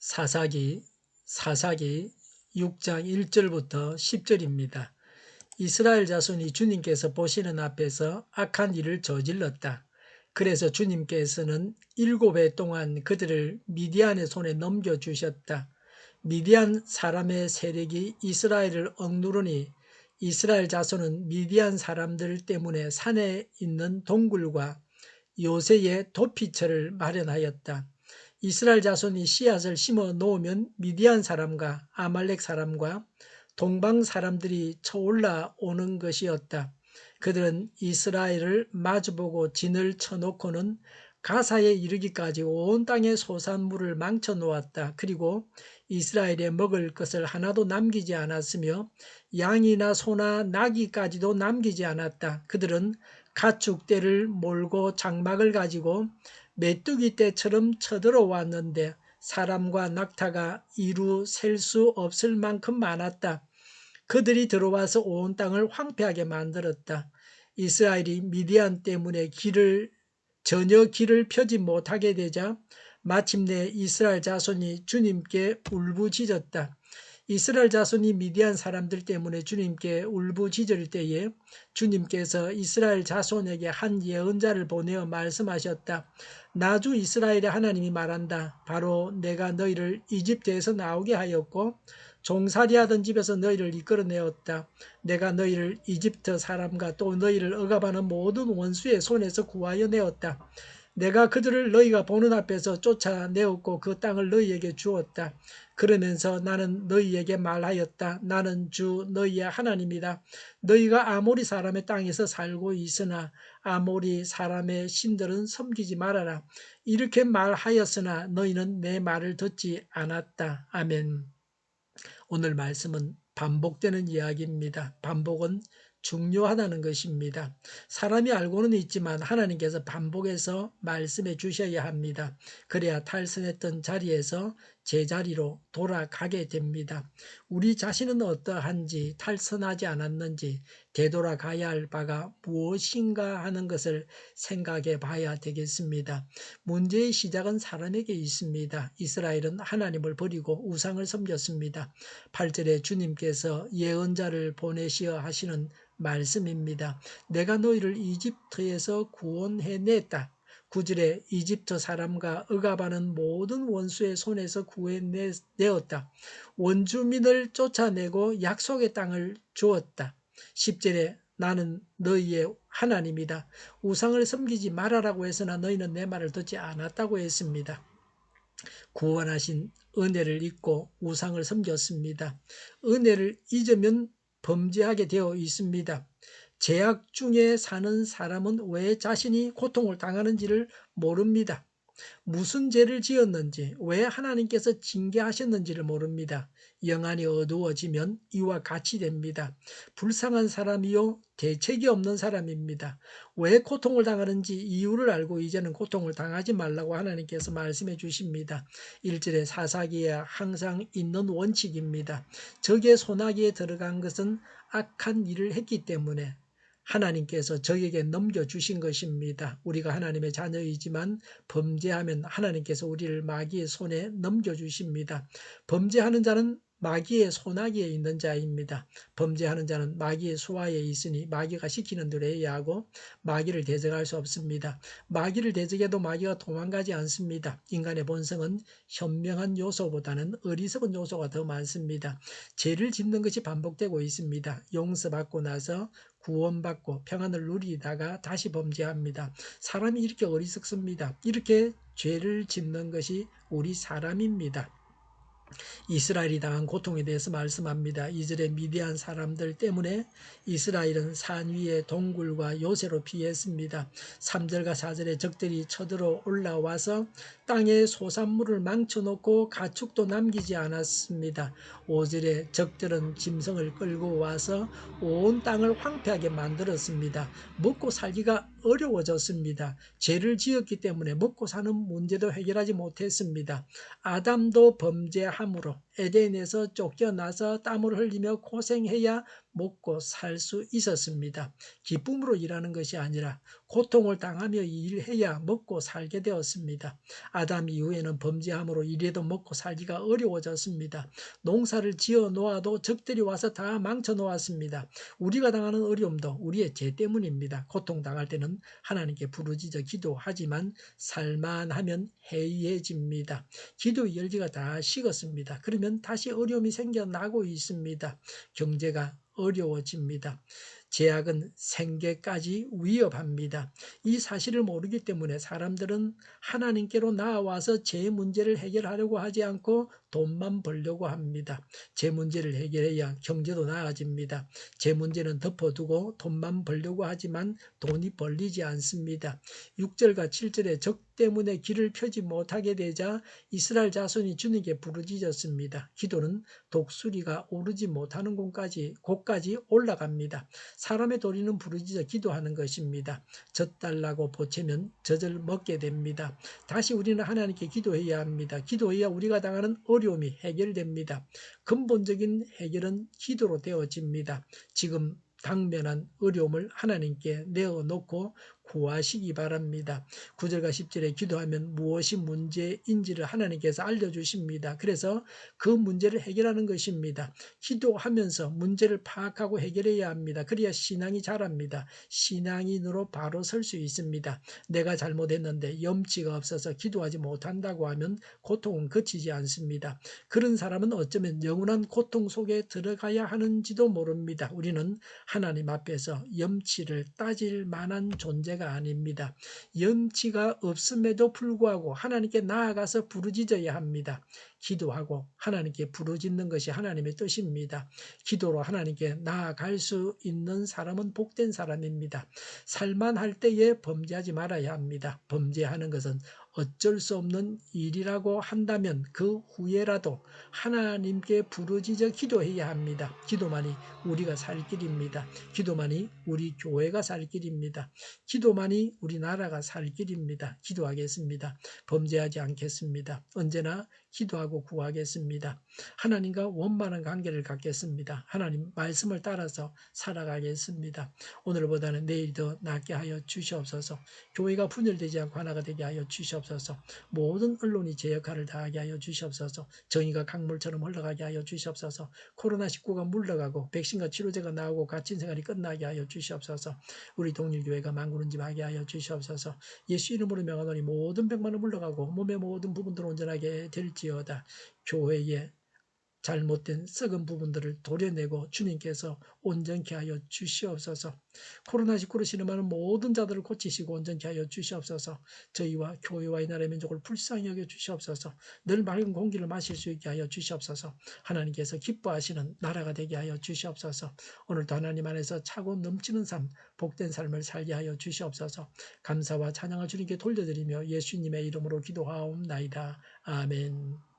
사사기 6장 1절부터 10절입니다. 이스라엘 자손이 주님께서 보시는 앞에서 악한 일을 저질렀다. 그래서 주님께서는 7해 동안 그들을 미디안의 손에 넘겨주셨다. 미디안 사람의 세력이 이스라엘을 억누르니 이스라엘 자손은 미디안 사람들 때문에 산에 있는 동굴과 요새의 도피처를 마련하였다. 이스라엘 자손이 씨앗을 심어 놓으면 미디안 사람과 아말렉 사람과 동방 사람들이 쳐올라 오는 것이었다. 그들은 이스라엘을 마주보고 진을 쳐놓고는 가사에 이르기까지 온 땅의 소산물을 망쳐 놓았다. 그리고 이스라엘에 먹을 것을 하나도 남기지 않았으며 양이나 소나 나귀까지도 남기지 않았다. 그들은 가축대를 몰고 장막을 가지고 메뚜기 떼처럼 쳐들어왔는데 사람과 낙타가 이루 셀 수 없을 만큼 많았다. 그들이 들어와서 온 땅을 황폐하게 만들었다. 이스라엘이 미디안 때문에 전혀 길을 펴지 못하게 되자 마침내 이스라엘 자손이 주님께 울부짖었다. 이스라엘 자손이 미디안 사람들 때문에 주님께 울부짖을 때에 주님께서 이스라엘 자손에게 한 예언자를 보내어 말씀하셨다. 나주 이스라엘의 하나님이 말한다. 바로 내가 너희를 이집트에서 나오게 하였고 종살이하던 집에서 너희를 이끌어내었다. 내가 너희를 이집트 사람과 또 너희를 억압하는 모든 원수의 손에서 구하여 내었다. 내가 그들을 너희가 보는 앞에서 쫓아내었고 그 땅을 너희에게 주었다. 그러면서 나는 너희에게 말하였다. 나는 주 너희의 하나님이다. 너희가 아모리 사람의 땅에서 살고 있으나 아모리 사람의 신들은 섬기지 말아라. 이렇게 말하였으나 너희는 내 말을 듣지 않았다. 아멘. 오늘 말씀은 반복되는 이야기입니다. 반복은 중요하다는 것입니다. 사람이 알고는 있지만 하나님께서 반복해서 말씀해 주셔야 합니다. 그래야 탈선했던 자리에서 제자리로 돌아가게 됩니다. 우리 자신은 어떠한지, 탈선하지 않았는지, 되돌아가야 할 바가 무엇인가 하는 것을 생각해 봐야 되겠습니다. 문제의 시작은 사람에게 있습니다. 이스라엘은 하나님을 버리고 우상을 섬겼습니다. 8절에 주님께서 예언자를 보내시어 하시는 말씀입니다. 내가 너희를 이집트에서 구원해냈다. 9절에 이집트 사람과 억압하는 모든 원수의 손에서 구해내었다. 원주민을 쫓아내고 약속의 땅을 주었다. 10절에 나는 너희의 하나님이다. 우상을 섬기지 말아라고 해서나 너희는 내 말을 듣지 않았다고 했습니다. 구원하신 은혜를 잊고 우상을 섬겼습니다. 은혜를 잊으면 범죄하게 되어 있습니다. 죄악 중에 사는 사람은 왜 자신이 고통을 당하는지를 모릅니다. 무슨 죄를 지었는지, 왜 하나님께서 징계하셨는지를 모릅니다. 영안이 어두워지면 이와 같이 됩니다. 불쌍한 사람이요 대책이 없는 사람입니다. 왜 고통을 당하는지 이유를 알고 이제는 고통을 당하지 말라고 하나님께서 말씀해 주십니다. 1절에 사사기에 항상 있는 원칙입니다. 적의 소나기에 들어간 것은 악한 일을 했기 때문에 하나님께서 적에게 넘겨주신 것입니다. 우리가 하나님의 자녀이지만 범죄하면 하나님께서 우리를 마귀의 손에 넘겨주십니다. 범죄하는 자는 마귀의 소나기에 있는 자입니다. 범죄하는 자는 마귀의 수하에 있으니 마귀가 시키는 대로 해야 하고 마귀를 대적할 수 없습니다. 마귀를 대적해도 마귀가 도망가지 않습니다. 인간의 본성은 현명한 요소보다는 어리석은 요소가 더 많습니다. 죄를 짓는 것이 반복되고 있습니다. 용서받고 나서 구원받고 평안을 누리다가 다시 범죄합니다. 사람이 이렇게 어리석습니다. 이렇게 죄를 짓는 것이 우리 사람입니다. 이스라엘이 당한 고통에 대해서 말씀합니다. 2절에 미디안 사람들 때문에 이스라엘은 산 위에 동굴과 요새로 피했습니다. 3절과 4절에 적들이 쳐들어 올라와서 땅의 소산물을 망쳐놓고 가축도 남기지 않았습니다. 5절에 적들은 짐승을 끌고 와서 온 땅을 황폐하게 만들었습니다. 먹고 살기가 어려워졌습니다. 죄를 지었기 때문에 먹고 사는 문제도 해결하지 못했습니다. 아담도 범죄함으로 에덴에서 쫓겨나서 땀을 흘리며 고생해야 먹고 살 수 있었습니다. 기쁨으로 일하는 것이 아니라 고통을 당하며 일해야 먹고 살게 되었습니다. 아담 이후에는 범죄함으로 이래도 먹고 살기가 어려워졌습니다. 농사를 지어 놓아도 적들이 와서 다 망쳐 놓았습니다. 우리가 당하는 어려움도 우리의 죄 때문입니다. 고통당할 때는 하나님께 부르짖어 기도하지만 살만하면 해이해집니다. 기도의 열기가 다 식었습니다. 그러면 다시 어려움이 생겨나고 있습니다. 경제가 어려워집니다. 제약은 생계까지 위협합니다. 이 사실을 모르기 때문에 사람들은 하나님께로 나아와서 제 문제를 해결하려고 하지 않고 돈만 벌려고 합니다. 제 문제를 해결해야 경제도 나아집니다. 제 문제는 덮어두고 돈만 벌려고 하지만 돈이 벌리지 않습니다. 6절과 7절에 적 때문에 길을 펴지 못하게 되자 이스라엘 자손이 주님께 부르짖었습니다. 기도는 독수리가 오르지 못하는 곳까지 올라갑니다. 사람의 도리는 부르짖어 기도하는 것입니다. 젖 달라고 보채면 젖을 먹게 됩니다. 다시 우리는 하나님께 기도해야 합니다. 기도해야 우리가 당하는 어려움이 해결됩니다. 근본적인 해결은 기도로 되어집니다. 지금 당면한 어려움을 하나님께 내어놓고 구하시기 바랍니다. 9절과 10절에 기도하면 무엇이 문제인지를 하나님께서 알려주십니다. 그래서 그 문제를 해결하는 것입니다. 기도하면서 문제를 파악하고 해결해야 합니다. 그래야 신앙이 자랍니다. 신앙인으로 바로 설 수 있습니다. 내가 잘못했는데 염치가 없어서 기도하지 못한다고 하면 고통은 그치지 않습니다. 그런 사람은 어쩌면 영원한 고통 속에 들어가야 하는지도 모릅니다. 우리는 하나님 앞에서 염치를 따질 만한 존재가 아닙니다. 염치가 없음에도 불구하고 하나님께 나아가서 부르짖어야 합니다. 기도하고 하나님께 부르짖는 것이 하나님의 뜻입니다. 기도로 하나님께 나아갈 수 있는 사람은 복된 사람입니다. 살만할 때에 범죄하지 말아야 합니다. 범죄하는 것은 어쩔 수 없는 일이라고 한다면 그 후에라도 하나님께 부르짖어 기도해야 합니다. 기도만이 우리가 살 길입니다. 기도만이 우리 교회가 살 길입니다. 기도만이 우리나라가 살 길입니다. 기도하겠습니다. 범죄하지 않겠습니다. 언제나 기도하고 구하겠습니다. 하나님과 원만한 관계를 갖겠습니다. 하나님 말씀을 따라서 살아가겠습니다. 오늘보다는 내일이 더 낫게 하여 주시옵소서. 교회가 분열되지 않고 하나가 되게 하여 주시옵소서. 모든 언론이 제 역할을 다하게 하여 주시옵소서. 정의가 강물처럼 흘러가게 하여 주시옵소서. 코로나19가 물러가고 백신과 치료제가 나오고 갇힌 생활이 끝나게 하여 주시옵소서. 우리 동일교회가 만구는집하게 하여 주시옵소서. 예수 이름으로 명하노니 모든 병만은 물러가고 몸의 모든 부분들을 온전하게 될지어다. 교회의 잘못된 썩은 부분들을 도려내고 주님께서 온전케 하여 주시옵소서. 코로나19로 신음하는 모든 자들을 고치시고 온전케 하여 주시옵소서. 저희와 교회와 이 나라의 민족을 불쌍히 여겨 주시옵소서. 늘 맑은 공기를 마실 수 있게 하여 주시옵소서. 하나님께서 기뻐하시는 나라가 되게 하여 주시옵소서. 오늘도 하나님 안에서 차고 넘치는 삶, 복된 삶을 살게 하여 주시옵소서. 감사와 찬양을 주님께 돌려드리며 예수님의 이름으로 기도하옵나이다. 아멘.